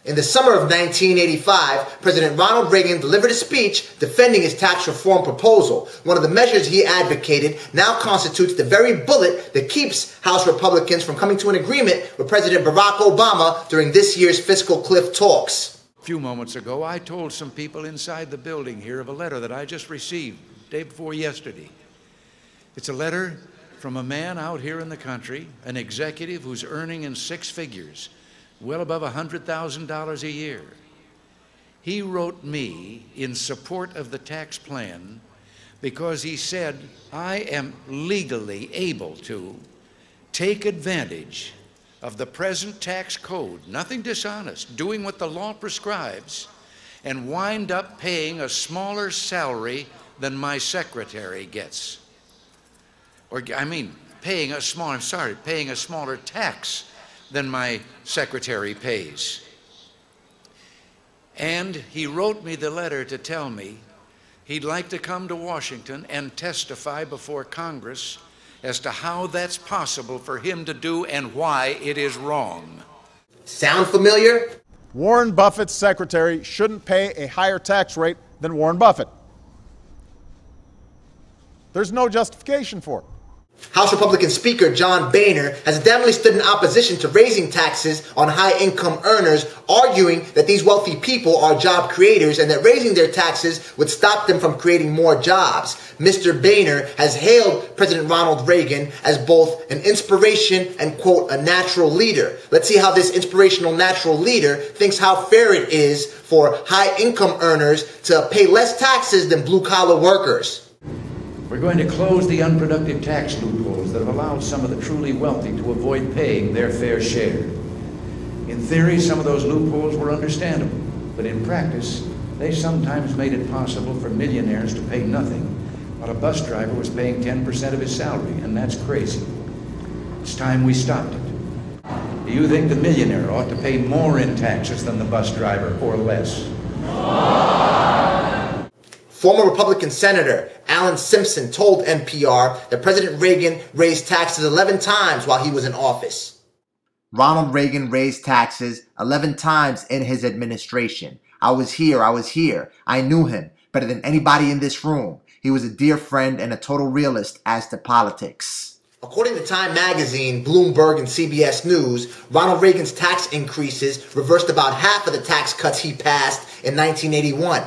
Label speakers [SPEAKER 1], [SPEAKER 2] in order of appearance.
[SPEAKER 1] In the summer of 1985, President Ronald Reagan delivered a speech defending his tax reform proposal. One of the measures he advocated now constitutes the very bullet that keeps House Republicans from coming to an agreement with President Barack Obama during this year's fiscal cliff talks.
[SPEAKER 2] A few moments ago, I told some people inside the building here of a letter that I just received day before yesterday. It's a letter from a man out here in the country, an executive who's earning in six figures, well above $100,000 a year. He wrote me in support of the tax plan because he said, I am legally able to take advantage of the present tax code, nothing dishonest, doing what the law prescribes, and wind up paying a smaller salary than my secretary gets. Paying a smaller tax than my secretary pays. And he wrote me the letter to tell me he'd like to come to Washington and testify before Congress as to how that's possible for him to do and why it is wrong.
[SPEAKER 1] Sound familiar?
[SPEAKER 3] Warren Buffett's secretary shouldn't pay a higher tax rate than Warren Buffett. There's no justification for it.
[SPEAKER 1] House Republican Speaker John Boehner has definitely stood in opposition to raising taxes on high-income earners, arguing that these wealthy people are job creators and that raising their taxes would stop them from creating more jobs. Mr. Boehner has hailed President Ronald Reagan as both an inspiration and, quote, a natural leader. Let's see how this inspirational natural leader thinks how fair it is for high-income earners to pay less taxes than blue-collar workers.
[SPEAKER 2] We're going to close the unproductive tax loopholes that have allowed some of the truly wealthy to avoid paying their fair share. In theory, some of those loopholes were understandable, but in practice, they sometimes made it possible for millionaires to pay nothing, while a bus driver was paying 10% of his salary, and that's crazy. It's time we stopped it. Do you think the millionaire ought to pay more in taxes than the bus driver, or less?
[SPEAKER 1] Former Republican Senator Simpson told NPR that President Reagan raised taxes 11 times while he was in office. Ronald Reagan raised taxes 11 times in his administration. I was here. I knew him better than anybody in this room. He was a dear friend and a total realist as to politics. According to Time Magazine, Bloomberg, and CBS News, Ronald Reagan's tax increases reversed about half of the tax cuts he passed in 1981.